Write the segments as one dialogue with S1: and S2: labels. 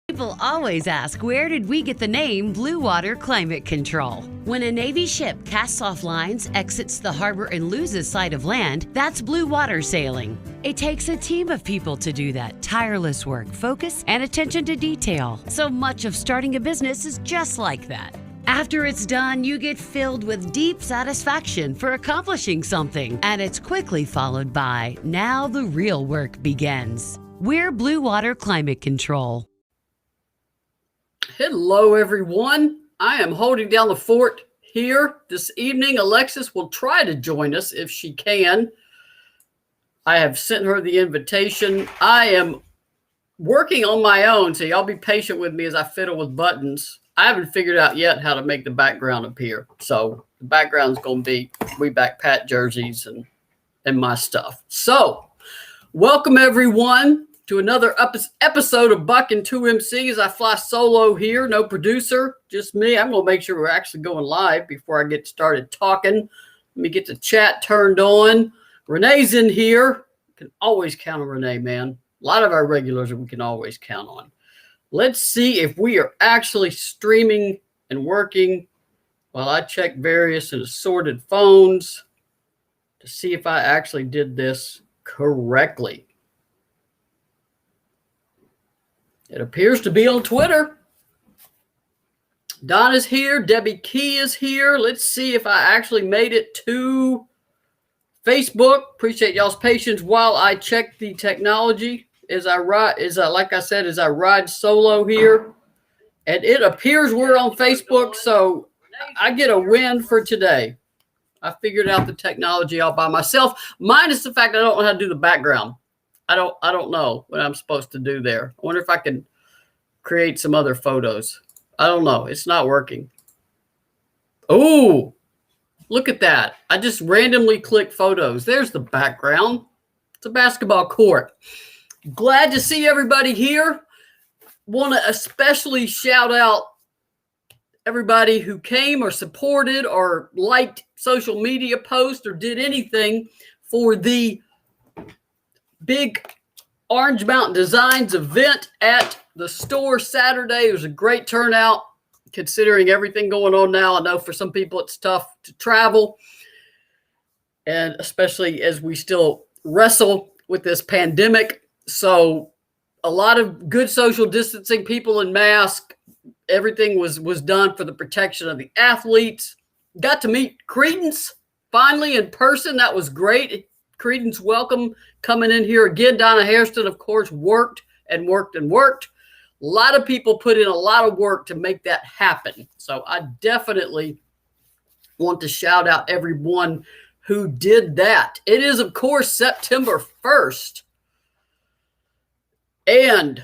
S1: People always ask, where did we get the name Blue Water Climate Control? When a Navy ship casts off lines, exits the harbor, and loses sight of land, that's blue water sailing. It takes a team of people to do that. Tireless work, focus, and attention to detail. So much of starting a business is just like that. After it's done, you get filled with deep satisfaction for accomplishing something. And it's quickly followed by, now the real work begins. We're Blue Water Climate Control.
S2: Hello, everyone. I am holding down the fort here this evening. Alexis will try to join us if she can. I have sent her the invitation. I am working on my own, so y'all be patient with me as I fiddle with buttons. I haven't figured out yet how to make the background appear. So the background's going to be We Back Pat jerseys and my stuff. So welcome, everyone, to another episode of Buck and 2MC as I fly solo here. No producer, just me. I'm going to make sure we're actually going live before I get started talking. Let me get the chat turned on. Renee's in here. Can always count on Renee, man. A lot of our regulars we can always count on. Let's see if we are actually streaming and working while I check various and assorted phones to see if I actually did this correctly. It appears to be on Twitter. Donna's here. Debbie Key is here. Let's see if I actually made it to Facebook. Appreciate y'all's patience while I check the technology as I ride solo here. And it appears we're on Facebook, so I get a win for today. I figured out the technology all by myself, minus the fact I don't know how to do the background. I don't know what I'm supposed to do there. I wonder if I can create some other photos. I don't know. It's not working. Oh, look at that. I just randomly click photos. There's the background. It's a basketball court. Glad to see everybody here. Want to especially shout out everybody who came or supported or liked social media posts or did anything for the big Orange Mountain Designs event at the store Saturday. It was a great turnout considering everything going on now. I know for some people it's tough to travel, and especially as we still wrestle with this pandemic. So a lot of good social distancing, people in masks, everything was done for the protection of the athletes. Got to meet Credence finally in person. That was great. Credence, welcome coming in here again. Donna Hairston, of course, worked and worked and worked. A lot of people put in a lot of work to make that happen. So I definitely want to shout out everyone who did that. It is, of course, September 1st. And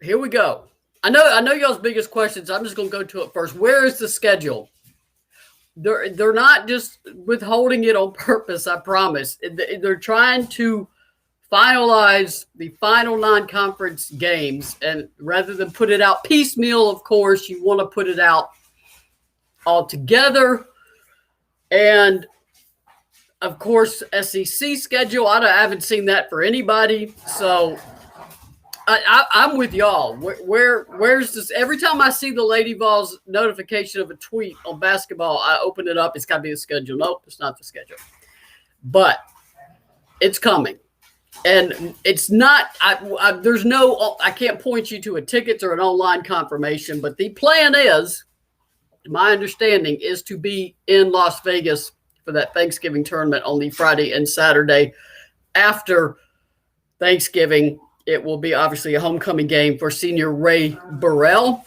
S2: here we go. I know y'all's biggest questions. I'm just going to go to it first. Where is the schedule? They're not just withholding it on purpose, I promise. They're trying to finalize the final non-conference games, and rather than put it out piecemeal, of course, you want to put it out all together. And of course, SEC schedule, I haven't seen that for anybody. So I'm with y'all. Where's this? Every time I see the Lady Vol's notification of a tweet on basketball, I open it up. It's got to be the schedule. Nope, it's not the schedule. But it's coming. And it's not, I can't point you to a tickets or an online confirmation, but the plan is, my understanding, is to be in Las Vegas for that Thanksgiving tournament on the Friday and Saturday after Thanksgiving. It will be obviously a homecoming game for senior Ray Burrell,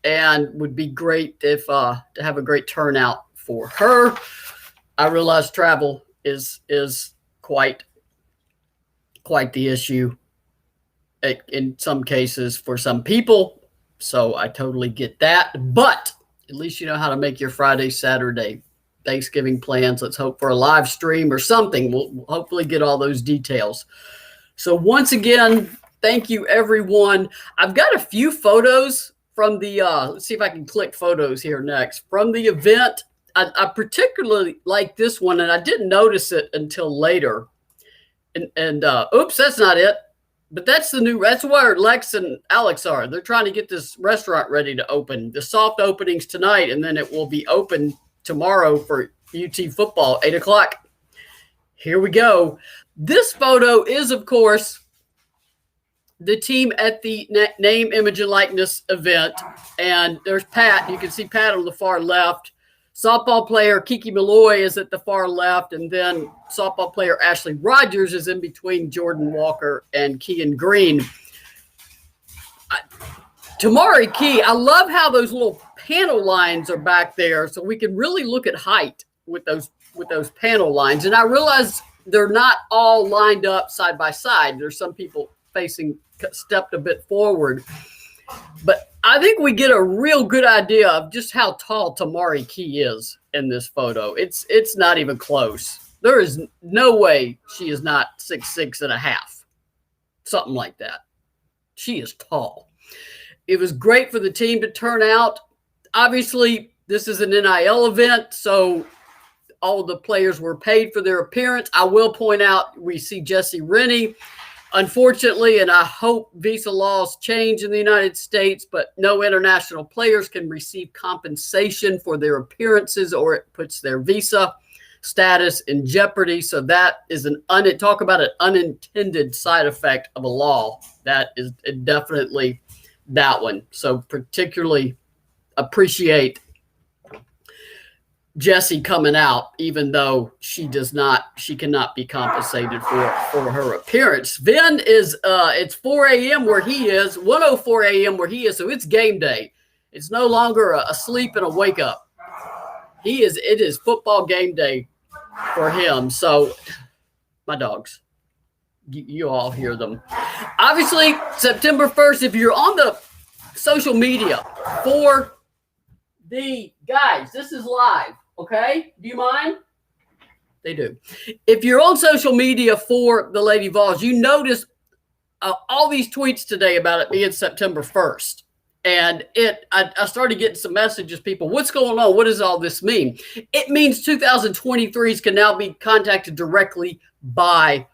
S2: and would be great if to have a great turnout for her. I realize travel is quite the issue in some cases for some people, so I totally get that. But at least you know how to make your Friday, Saturday Thanksgiving plans. Let's hope for a live stream or something. We'll hopefully get all those details. So once again, thank you, everyone. I've got a few photos from the, let's see if I can click photos here next, from the event. I particularly like this one, and I didn't notice it until later. And oops, that's not it. But that's where Lex and Alex are. They're trying to get this restaurant ready to open. The soft opening's tonight, and then it will be open tomorrow for UT football, 8 o'clock. Here we go. This photo is, of course, the team at the name, image, and likeness event. And there's Pat. You can see Pat on the far left. Softball player Kiki Malloy is at the far left, and then softball player Ashley Rogers is in between Jordan Walker and Kean Green. Tamari Key, I love how those little panel lines are back there, so we can really look at height with those panel lines. And I realize they're not all lined up side by side. There's some people stepped a bit forward. But I think we get a real good idea of just how tall Tamari Key is in this photo. It's not even close. There is no way she is not 6'6.5", something like that. She is tall. It was great for the team to turn out. Obviously, this is an NIL event, so all the players were paid for their appearance. I will point out we see Jesse Rennie. Unfortunately, and I hope visa laws change in the United States, but no international players can receive compensation for their appearances, or it puts their visa status in jeopardy. So that is talk about an unintended side effect of a law. That is definitely that one. So particularly appreciate Jessie coming out, even though she cannot be compensated for her appearance. Vin is, it's 4 a.m. where he is, 1:04 a.m. where he is, so it's game day. It's no longer a sleep and a wake up. It is football game day for him. So, my dogs, you all hear them. Obviously, September 1st, if you're on the social media for the guys, this is live. Okay, do you mind? They do. If you're on social media for the Lady Vols, you notice all these tweets today about it being September 1st. And I started getting some messages, people, what's going on? What does all this mean? It means 2023s can now be contacted directly by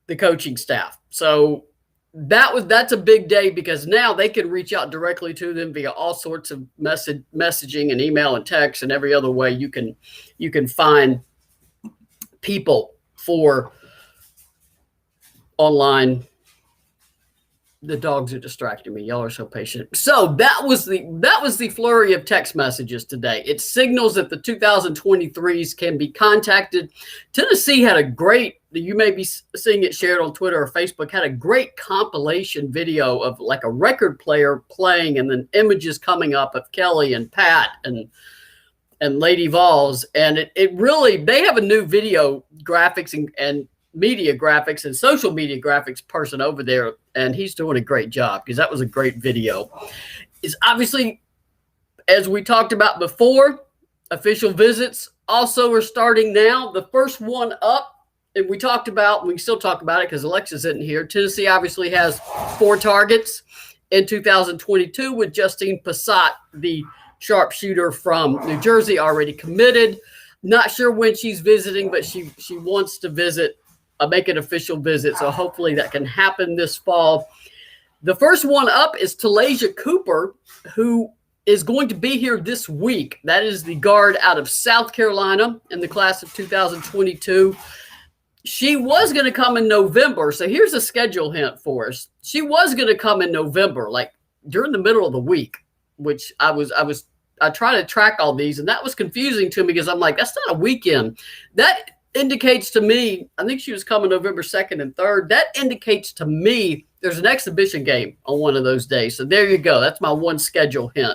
S2: the coaching staff. So that's a big day, because now they can reach out directly to them via all sorts of messaging and email and text and every other way you can find people for online. The dogs are distracting me. Y'all are so patient. So that was the flurry of text messages today. It signals that the 2023s can be contacted. Tennessee had a great, you may be seeing it shared on Twitter or Facebook, had a great compilation video of like a record player playing, and then images coming up of Kelly and Pat and Lady Vols. And it really, they have a new video graphics and media graphics and social media graphics person over there, and he's doing a great job, because that was a great video. Is obviously, as we talked about before, official visits also are starting now. The first one up, and we still talk about it because Alexis isn't here. Tennessee obviously has 4 targets in 2022, with Justine Passat, the sharpshooter from New Jersey, already committed. Not sure when she's visiting, but she wants to visit, make an official visit. So hopefully that can happen this fall. The first one up is Talasia Cooper, who is going to be here this week. That is the guard out of South Carolina in the class of 2022. She was going to come in November. So here's a schedule hint for us. She was going to come in November, like during the middle of the week, which I try to track all these, and that was confusing to me, because I'm like, that's not a weekend. That indicates to me, I think she was coming November 2nd and 3rd. That indicates to me there's an exhibition game on one of those days. So there you go. That's my one schedule hint.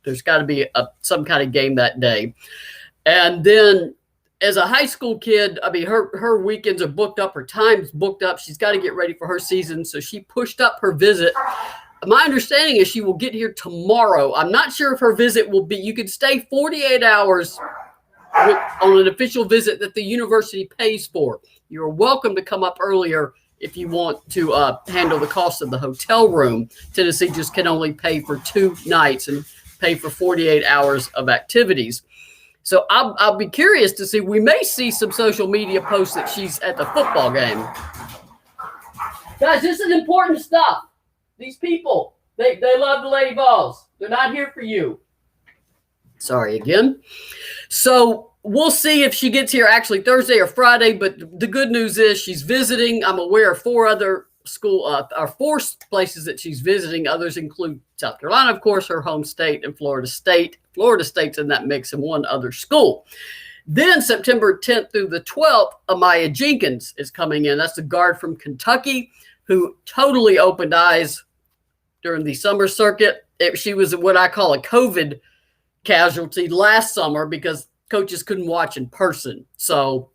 S2: There's got to be some kind of game that day. And then as a high school kid, I mean, her weekends are booked up, her time's booked up. She's got to get ready for her season. So she pushed up her visit. My understanding is she will get here tomorrow. I'm not sure if her visit will be, you could stay 48 hours on an official visit that the university pays for. You're welcome to come up earlier if you want to handle the cost of the hotel room. Tennessee just can only pay for 2 nights and pay for 48 hours of activities. So I'll be curious to see. We may see some social media posts that she's at the football game. Guys, this is important stuff. These people, they love the Lady Vols. They're not here for you. Sorry again. So we'll see if she gets here actually Thursday or Friday, but the good news is she's visiting. I'm aware of four places that she's visiting. Others include South Carolina, of course, her home state, and Florida State. Florida State's in that mix, and one other school. Then September 10th through the 12th, Amaya Jenkins is coming in. That's the guard from Kentucky who totally opened eyes during the summer circuit. She was what I call a COVID casualty last summer because coaches couldn't watch in person. So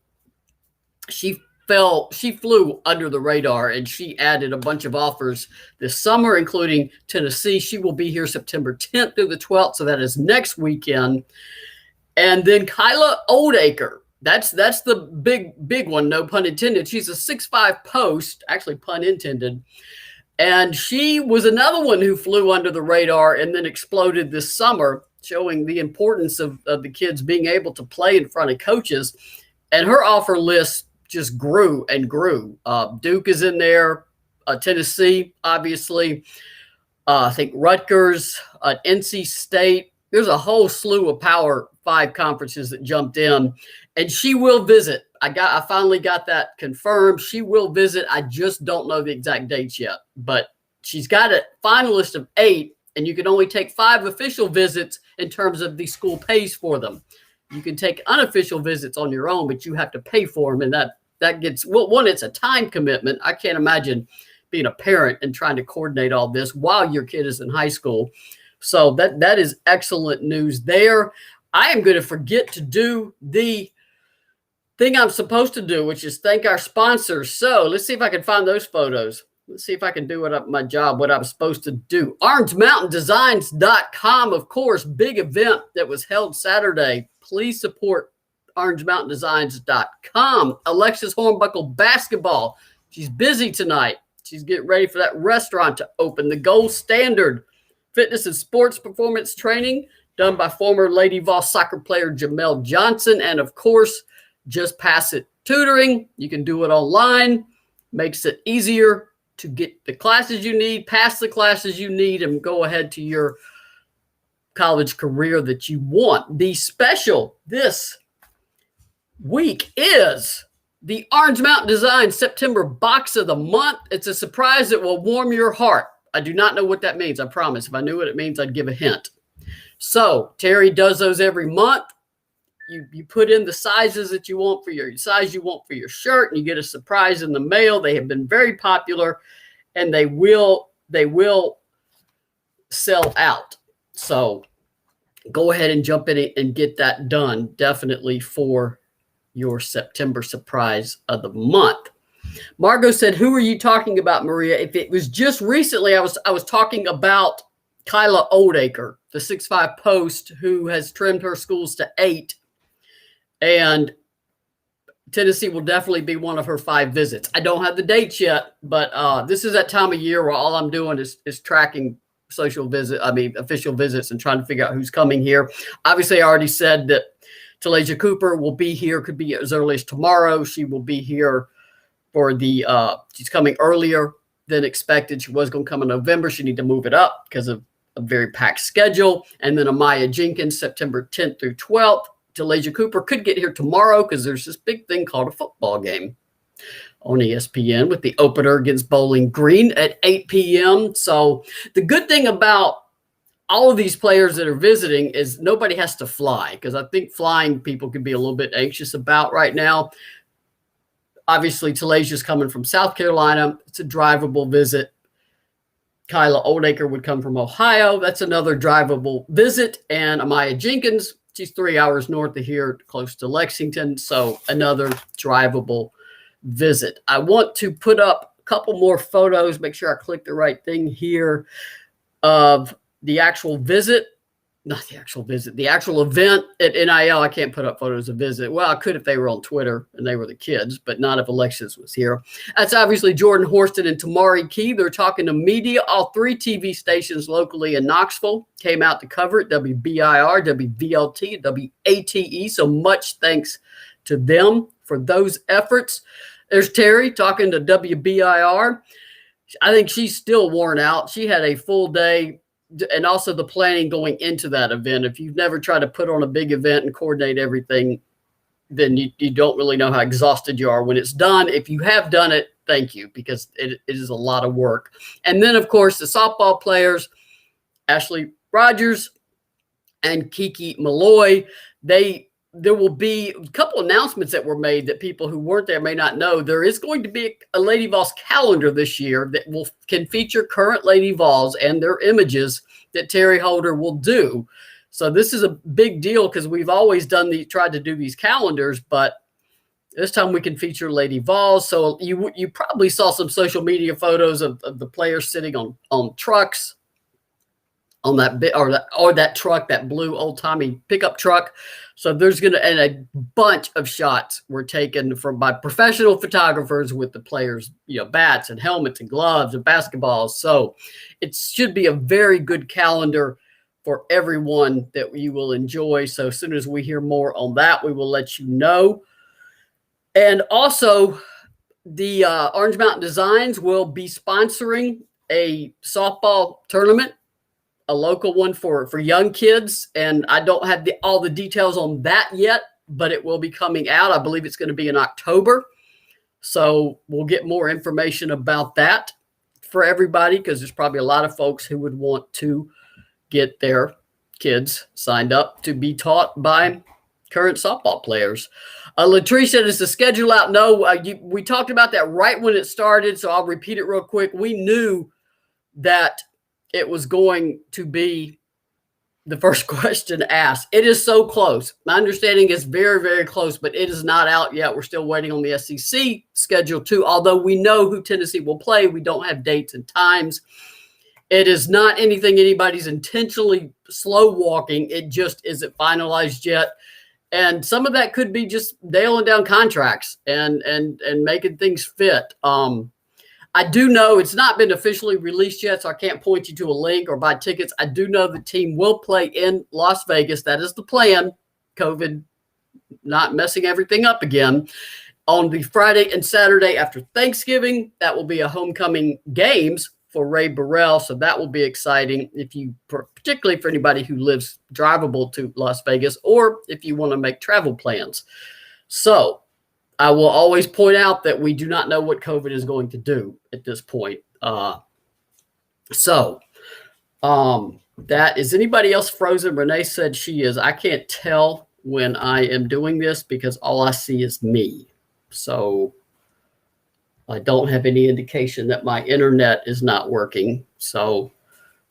S2: she flew under the radar, and she added a bunch of offers this summer, including Tennessee. She will be here September 10th through the 12th. So that is next weekend. And then Kyla Oldacre. That's the big one, no pun intended. She's a 6'5" post, actually pun intended. And she was another one who flew under the radar and then exploded this summer, showing the importance of the kids being able to play in front of coaches. And her offer list just grew and grew. Duke is in there, Tennessee, obviously. I think Rutgers, NC State. There's a whole slew of Power 5 conferences that jumped in, and she will visit. I finally got that confirmed. She will visit. I just don't know the exact dates yet, but she's got a finalist of 8, and you can only take 5 official visits in terms of the school pays for them. You can take unofficial visits on your own, but you have to pay for them, and that gets, well, one, it's a time commitment. I can't imagine being a parent and trying to coordinate all this while your kid is in high school. So that is excellent news there. I am going to forget to do the thing I'm supposed to do, which is thank our sponsors. So let's see if I can find those photos. Let's see if I can do what I'm supposed to do. OrangeMountainDesigns.com, of course, big event that was held Saturday. Please support OrangeMountainDesigns.com. Alexis Hornbuckle basketball. She's busy tonight. She's getting ready for that restaurant to open. The Gold Standard fitness and sports performance training done by former Lady Vol soccer player Jamel Johnson. And of course, Just Pass It tutoring. You can do it online. Makes it easier to get the classes you need, pass the classes you need, and go ahead to your college career that you want. The special this week is the Orange Mountain Design September Box of the Month. It's a surprise that will warm your heart. I do not know what that means, I promise. If I knew what it means, I'd give a hint. So Terry does those every month. You put in the sizes that you want for your size you want for your shirt, and you get a surprise in the mail. They have been very popular, and they will sell out. So go ahead and jump in it and get that done, definitely for your September surprise of the month. Margot said, who are you talking about, Maria? If it was just recently, I was talking about Kyla Oldacre, the 6'5" post who has trimmed her schools to 8. And Tennessee will definitely be one of her 5 visits. I don't have the dates yet, but this is that time of year where all I'm doing is tracking official visits and trying to figure out who's coming here. Obviously, I already said that Talasia Cooper will be here, could be as early as tomorrow. She will be here for she's coming earlier than expected. She was going to come in November. She need to move it up because of a very packed schedule. And then Amaya Jenkins, September 10th through 12th. Talasia Cooper could get here tomorrow because there's this big thing called a football game on ESPN with the opener against Bowling Green at 8 p.m. So the good thing about all of these players that are visiting is nobody has to fly, because I think flying people could be a little bit anxious about right now. Obviously, Talasia's coming from South Carolina. It's a drivable visit. Kyla Oldacre would come from Ohio. That's another drivable visit. And Amaya Jenkins, she's 3 hours north of here, close to Lexington. So another drivable visit. I want to put up a couple more photos, make sure I click the right thing here, of the actual visit. Not the actual visit, the actual event at NIL. I can't put up photos of visit. Well, I could if they were on Twitter and they were the kids, but not if Alexis was here. That's obviously Jordan Horston and Tamari Key. They're talking to media. All 3 TV stations locally in Knoxville came out to cover it. WBIR, WVLT, WATE. So much thanks to them for those efforts. There's Terry talking to WBIR. I think she's still worn out. She had a full day, and also the planning going into that event. If you've never tried to put on a big event and coordinate everything, then you don't really know how exhausted you are when it's done. If you have done it, thank you, because it is a lot of work. And then, of course, the softball players, Ashley Rogers and Kiki Malloy, there will be a couple announcements that were made that people who weren't there may not know. There is going to be a Lady Vols calendar this year that can feature current Lady Vols and their images that Terry Holder will do. So this is a big deal because we've always tried to do these calendars, but this time we can feature Lady Vols. So you probably saw some social media photos of the players sitting on trucks, on that bit or that truck, that blue old timey pickup truck. So there's and a bunch of shots were taken by professional photographers with the players, bats and helmets and gloves and basketballs. So it should be a very good calendar for everyone that you will enjoy. So as soon as we hear more on that, we will let you know. And also, the Orange Mountain Designs will be sponsoring a softball tournament, a local one for young kids. And I don't have all the details on that yet, but it will be coming out. I believe it's going to be in October. So we'll get more information about that for everybody, because there's probably a lot of folks who would want to get their kids signed up to be taught by current softball players. Latrice said, is the schedule out? No, we talked about that right when it started, so I'll repeat it real quick. We knew that it was going to be the first question asked. It is so close. My understanding is very, very close, but it is not out yet. We're still waiting on the SEC schedule too. Although we know who Tennessee will play, we don't have dates and times. It is not anything anybody's intentionally slow walking. It just isn't finalized yet. And some of that could be just nailing down contracts and making things fit. I do know it's not been officially released yet, so I can't point you to a link or buy tickets. I do know the team will play in Las Vegas. That is the plan. COVID not messing everything up again. On the Friday and Saturday after Thanksgiving, that will be a homecoming games for Ray Burrell. So that will be exciting, particularly for anybody who lives drivable to Las Vegas, or if you want to make travel plans. So I will always point out that we do not know what COVID is going to do at this point. That is anybody else frozen? Renee said she is. I can't tell when I am doing this because all I see is me. So I don't have any indication that my internet is not working. So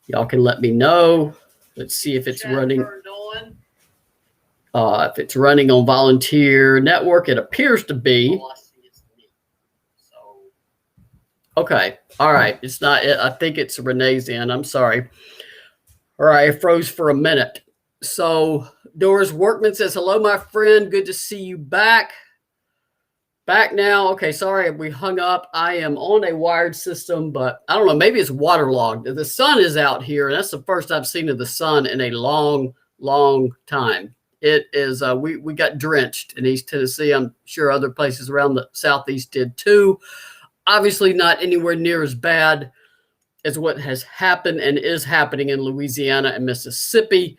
S2: y'all can let me know. Let's see if it's running. If it's running on Volunteer Network, it appears to be. Okay. All right. It's not it. I think it's Renee's end. I'm sorry. All right. I froze for a minute. So Doris Workman says, hello, my friend. Good to see you back. Back now. Okay, sorry, we hung up. I am on a wired system, but I don't know. Maybe it's waterlogged. The sun is out here, and that's the first I've seen of the sun in a long, long time. It is. We got drenched in East Tennessee. I'm sure other places around the Southeast did too. Obviously, not anywhere near as bad as what has happened and is happening in Louisiana and Mississippi.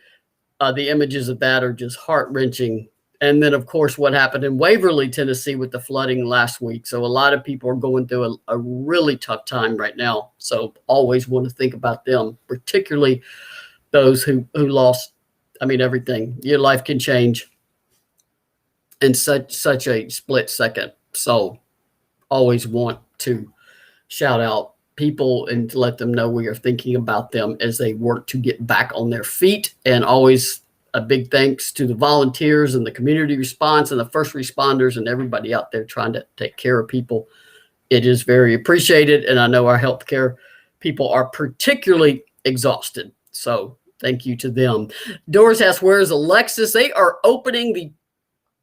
S2: The images of that are just heart-wrenching. And then, of course, what happened in Waverly, Tennessee with the flooding last week. So a lot of people are going through a really tough time right now. So always want to think about them, particularly those who lost, everything. Your life can change in such a split second. So always want to shout out people and to let them know we are thinking about them as they work to get back on their feet. And always a big thanks to the volunteers and the community response and the first responders and everybody out there trying to take care of people. It is very appreciated. And I know our healthcare people are particularly exhausted. So thank you to them. Doris asks, where's Alexis? They are opening the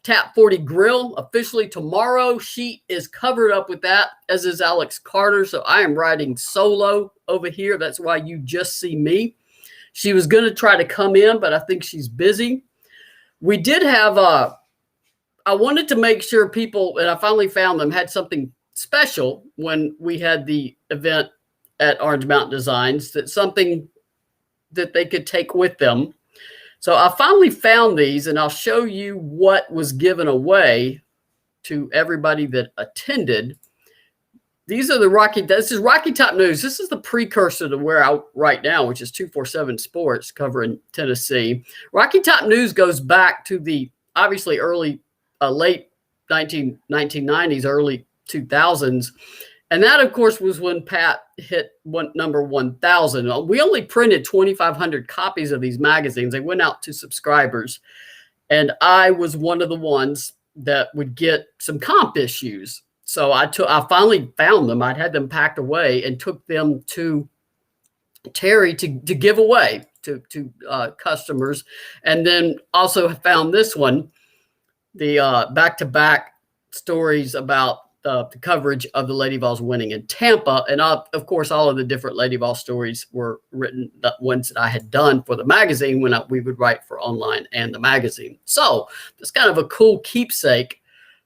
S2: Tap 40 Grill officially tomorrow. She is covered up with that, as is Alex Carter. So I am riding solo over here. That's why you just see me. She was going to try to come in, but I think she's busy. We did have, I wanted to make sure people, and I finally found them, had something special when we had the event at Orange Mountain Designs, that's something that they could take with them. So I finally found these, and I'll show you what was given away to everybody that attended. These are this is Rocky Top News. This is the precursor to where I right now, which is 247 Sports, covering Tennessee. Rocky Top News goes back to the obviously late 1990s, early 2000s. And that, of course, was when Pat hit number 1,000. We only printed 2,500 copies of these magazines. They went out to subscribers. And I was one of the ones that would get some comp issues. So I finally found them. I'd had them packed away and took them to Terry to give away to customers. And then also found this one, the back-to-back stories about the coverage of the Lady Vols winning in Tampa. And of course, all of the different Lady Vol stories were written, the ones that I had done for the magazine when we would write for online and the magazine. So it's kind of a cool keepsake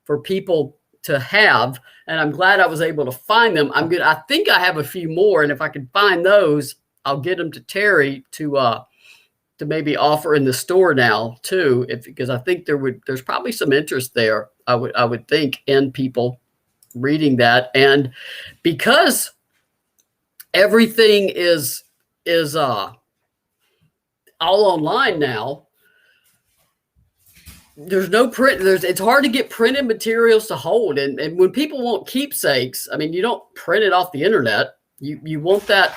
S2: for people to have. And I'm glad I was able to find them. I think I have a few more. And if I can find those, I'll get them to Terry to maybe offer in the store now too, because I think there's probably some interest there. I would think in people reading that. And because everything is all online now, there's no print. It's hard to get printed materials to hold. And when people want keepsakes, I mean, you don't print it off the internet. You want that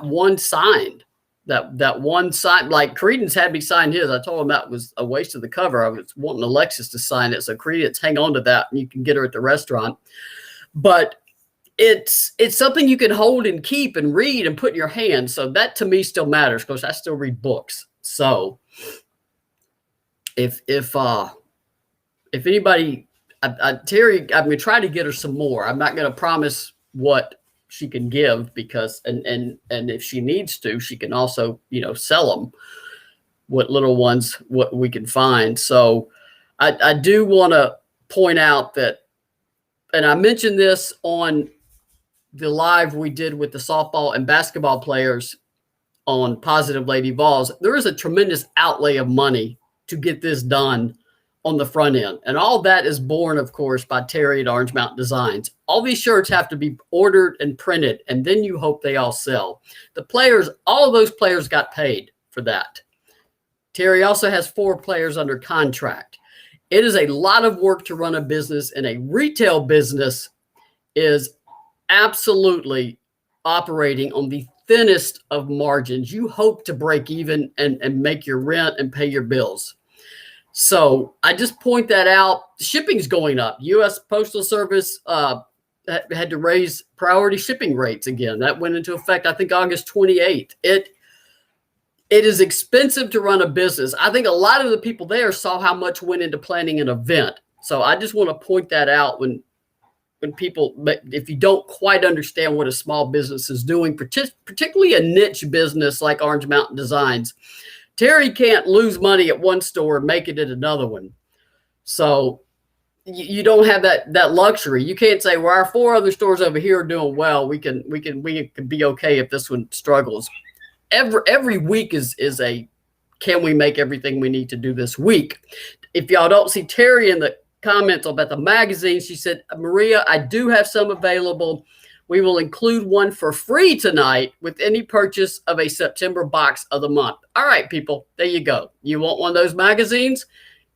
S2: one signed. That one sign, like Credence had me sign his. I told him that was a waste of the cover. I was wanting Alexis to sign it. So Credence, hang on to that, and you can get her at the restaurant. But it's something you can hold and keep and read and put in your hand. So that to me still matters because I still read books. So if anybody, Terry, I'm going to try to get her some more. I'm not going to promise what she can give because, and if she needs to, she can also, sell them, what little ones, what we can find. So I do want to point out that, and I mentioned this on the live we did with the softball and basketball players on Positive Lady Vols, there is a tremendous outlay of money to get this done on the front end. And all that is borne, of course, by Terry at Orange Mountain Designs. All these shirts have to be ordered and printed, and then you hope they all sell. The players, all of those players got paid for that. Terry also has 4 players under contract. It is a lot of work to run a business, and a retail business is absolutely operating on the thinnest of margins. You hope to break even and make your rent and pay your bills. So I just point that out. Shipping's going up. U.S. Postal Service had to raise priority shipping rates again. That went into effect, I think, August 28th. It is expensive to run a business. I think a lot of the people there saw how much went into planning an event. So I just want to point that out when people, if you don't quite understand what a small business is doing, particularly a niche business like Orange Mountain Designs. Terry can't lose money at one store and make it at another one. So you don't have that luxury. You can't say, well, our 4 other stores over here are doing well. We can be okay if this one struggles. Every week is a, can we make everything we need to do this week? If y'all don't see Terry in the comments about the magazine, she said, Maria, I do have some available. We will include one for free tonight with any purchase of a September box of the month. All right, people, there you go. You want one of those magazines?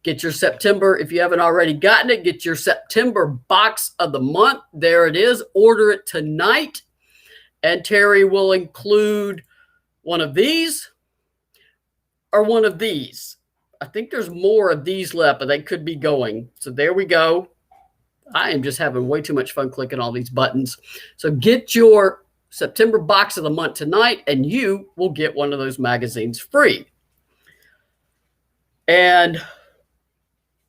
S2: Get your September. If you haven't already gotten it, get your September box of the month. There it is. Order it tonight. And Terry will include one of these or one of these. I think there's more of these left, but they could be going. So there we go. I am just having way too much fun clicking all these buttons. So get your September box of the month tonight, and you will get one of those magazines free. And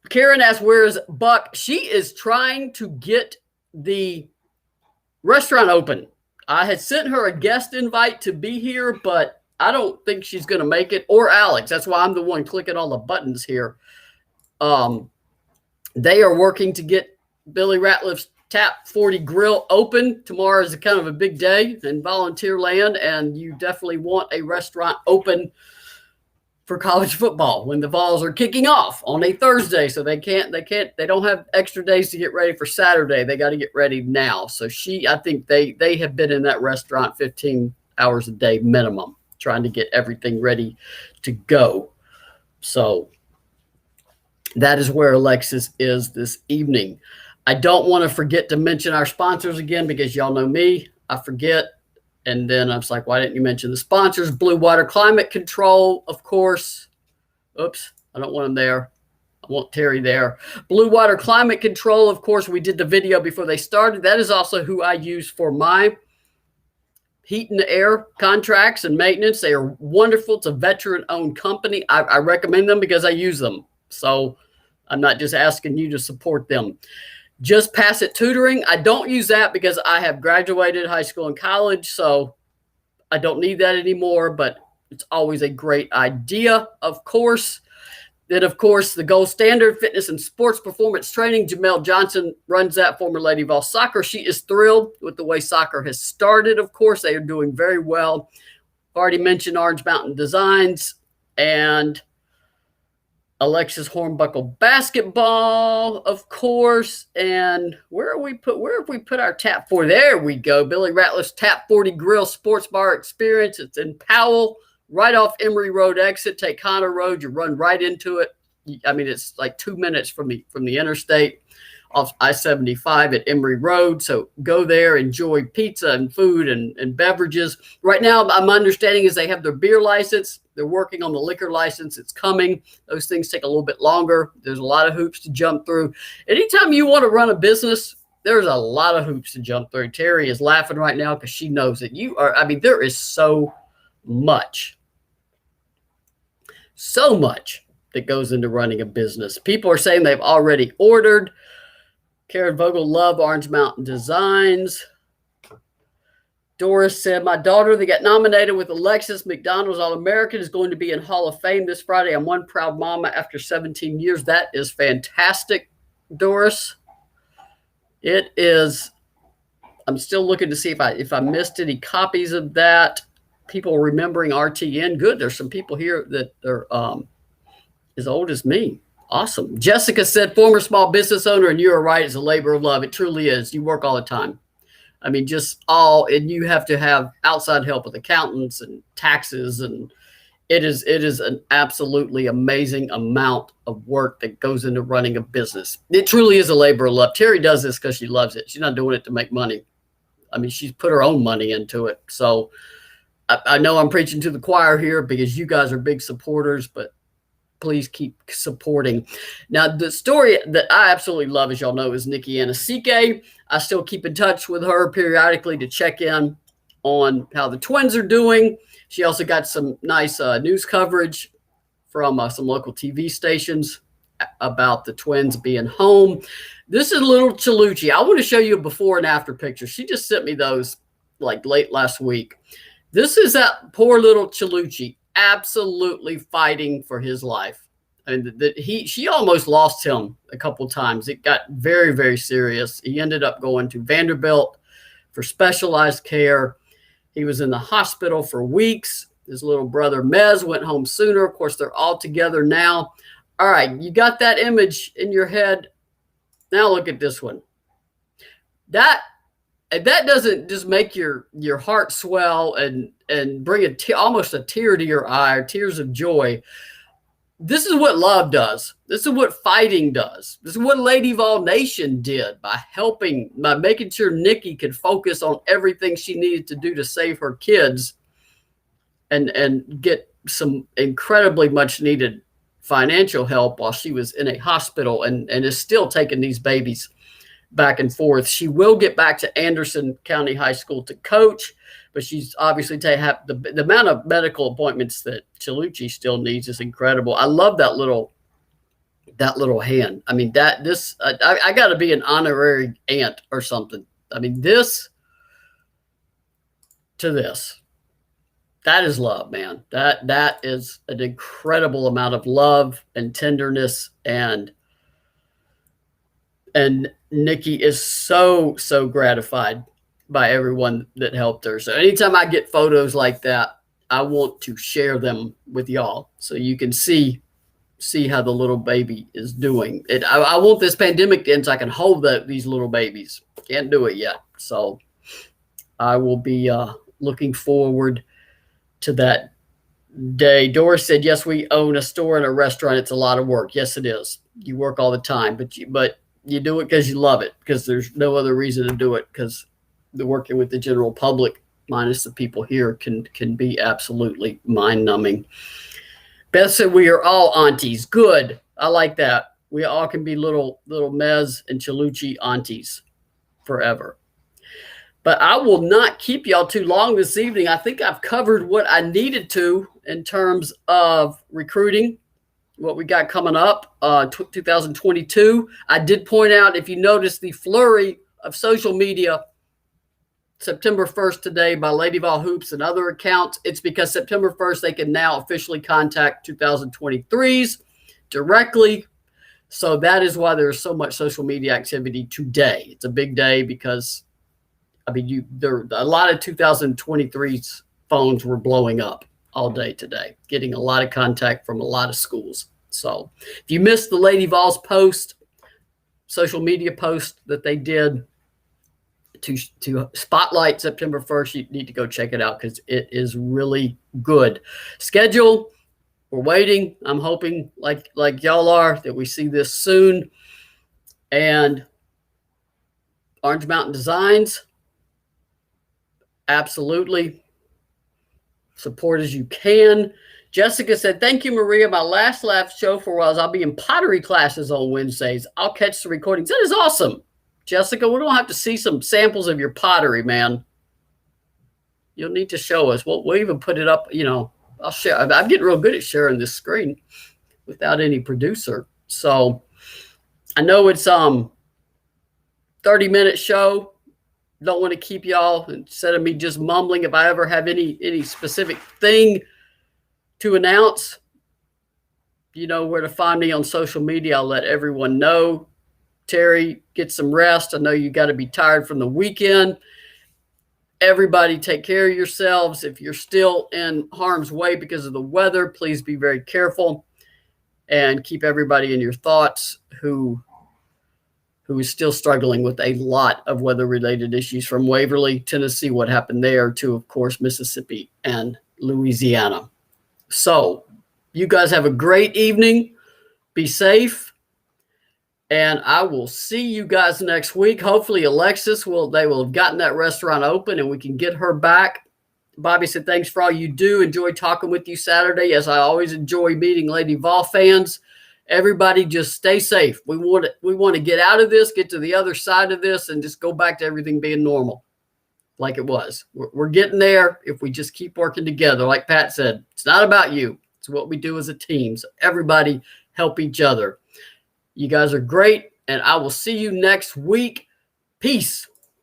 S2: Karen asked, where is Buck? She is trying to get the restaurant open. I had sent her a guest invite to be here, but I don't think she's going to make it, or Alex. That's why I'm the one clicking all the buttons here. They are working to get Billy Ratliff's Tap 40 Grill open. Tomorrow is kind of a big day in volunteer land, and you definitely want a restaurant open for college football when the Vols are kicking off on a Thursday. So they don't have extra days to get ready for Saturday. They got to get ready now. So I think they have been in that restaurant 15 hours a day minimum, trying to get everything ready to go. So that is where Alexis is this evening. I don't want to forget to mention our sponsors again, because y'all know me. I forget. And then I was like, why didn't you mention the sponsors? Blue Water Climate Control, of course. Oops, I don't want them there. I want Terry there. Blue Water Climate Control, of course, we did the video before they started. That is also who I use for my heat and air contracts and maintenance. They are wonderful. It's a veteran-owned company. I recommend them because I use them. So I'm not just asking you to support them. Just Pass It Tutoring. I don't use that because I have graduated high school and college, so I don't need that anymore, but it's always a great idea, of course. Then, of course, the Gold Standard Fitness and Sports Performance Training. Jamel Johnson runs that, former Lady Vol Soccer. She is thrilled with the way soccer has started, of course. They are doing very well. I've already mentioned Orange Mountain Designs and Alexis Hornbuckle basketball, of course. And where have we put our Tap 40? There we go. Billy Ratliff's Tap 40 Grill Sports Bar Experience. It's in Powell, right off Emory Road exit. Take Connor Road. You run right into it. I mean, it's like 2 minutes from the interstate off I-75 at Emory Road. So go there, enjoy pizza and food and beverages. Right now, my understanding is they have their beer license. They're working on the liquor license. It's coming. Those things take a little bit longer. There's a lot of hoops to jump through. Anytime you want to run a business, there's a lot of hoops to jump through. Terry is laughing right now because she knows that there is so much that goes into running a business. People are saying they've already ordered. Karen Vogel, love Orange Mountain Designs. Doris said, my daughter that got nominated with Alexis McDonald's All-American is going to be in Hall of Fame this Friday. I'm one proud mama after 17 years. That is fantastic, Doris. It is. I'm still looking to see if I missed any copies of that. People remembering RTN. Good. There's some people here that are as old as me. Awesome. Jessica said, former small business owner, and you are right, it's a labor of love. It truly is. You work all the time. I mean, and you have to have outside help with accountants and taxes, and it is an absolutely amazing amount of work that goes into running a business. It truly is a labor of love. Terry does this because she loves it. She's not doing it to make money. I mean, she's put her own money into it. So I know I'm preaching to the choir here because you guys are big supporters, but please keep supporting. Now, the story that I absolutely love, as y'all know, is Nikki Anasike. I still keep in touch with her periodically to check in on how the twins are doing. She also got some nice news coverage from some local TV stations about the twins being home. This is little Chalucci. I want to show you a before and after picture. She just sent me those like late last week. This is that poor little Chalucci, absolutely fighting for his life. And she almost lost him a couple times. It got very, very serious. He ended up going to Vanderbilt for specialized care. He was in the hospital for weeks. His little brother Mez went home sooner. Of course, they're all together now. All right, you got that image in your head. Now look at this one. That doesn't just make your heart swell and bring almost a tear to your eye, or tears of joy. This is what love does. This is what fighting does. This is what Lady Vol Nation did by making sure Nikki could focus on everything she needed to do to save her kids and get some incredibly much needed financial help while she was in a hospital and is still taking these babies back and forth. She will get back to Anderson County High School to coach, but she's obviously the amount of medical appointments that Chalucci still needs is incredible. I love that little hand. I mean, I got to be an honorary aunt or something. I mean, this to this. That is love, man. That is an incredible amount of love and tenderness, and And Nikki is so gratified by everyone that helped her. So anytime I get photos like that, I want to share them with y'all so you can see how the little baby is doing. I want this pandemic to end so I can hold these little babies. Can't do it yet. So I will be looking forward to that day. Doris said, yes, we own a store and a restaurant. It's a lot of work. Yes, it is. You work all the time, but you do it because you love it, because there's no other reason to do it, because the working with the general public, minus the people here, can be absolutely mind-numbing. Beth said, we are all aunties. Good. I like that. We all can be little Mez and Chalucci aunties forever. But I will not keep y'all too long this evening. I think I've covered what I needed to in terms of recruiting, what we got coming up, 2022. I did point out, if you notice the flurry of social media September 1st today by Lady Vol Hoops and other accounts, it's because September 1st they can now officially contact 2023s directly. So that is why there's so much social media activity today. It's a big day because, I mean, a lot of 2023's phones were blowing up all day today, getting a lot of contact from a lot of schools. So if you missed the Lady Vol's social media post that they did to spotlight September 1st, you need to go check it out because it is really good. Schedule, we're waiting. I'm hoping, like y'all are, that we see this soon. And Orange Mountain Designs, absolutely. Support as you can. Jessica said, thank you, Maria. My last show for a while is I'll be in pottery classes on Wednesdays. I'll catch the recordings. That is awesome. Jessica, we're going to have to see some samples of your pottery, man. You'll need to show us. We'll even put it up, I'll share. I'm getting real good at sharing this screen without any producer. So I know it's 30-minute show. Don't want to keep y'all, instead of me just mumbling. If I ever have any specific thing to announce, you know where to find me on social media. I'll let everyone know. Terry, get some rest. I know you got to be tired from the weekend. Everybody take care of yourselves. If you're still in harm's way because of the weather, please be very careful and keep everybody in your thoughts who is still struggling with a lot of weather-related issues, from Waverly, Tennessee, what happened there, to, of course, Mississippi and Louisiana. So you guys have a great evening. Be safe. And I will see you guys next week. Hopefully Alexis they will have gotten that restaurant open and we can get her back. Bobby said, thanks for all you do. Enjoy talking with you Saturday, as I always enjoy meeting Lady Vol fans. Everybody just stay safe. We want to get out of this, get to the other side of this, and just go back to everything being normal like it was. We're getting there if we just keep working together. Like Pat said, it's not about you. It's what we do as a team. So everybody help each other. You guys are great, and I will see you next week. Peace.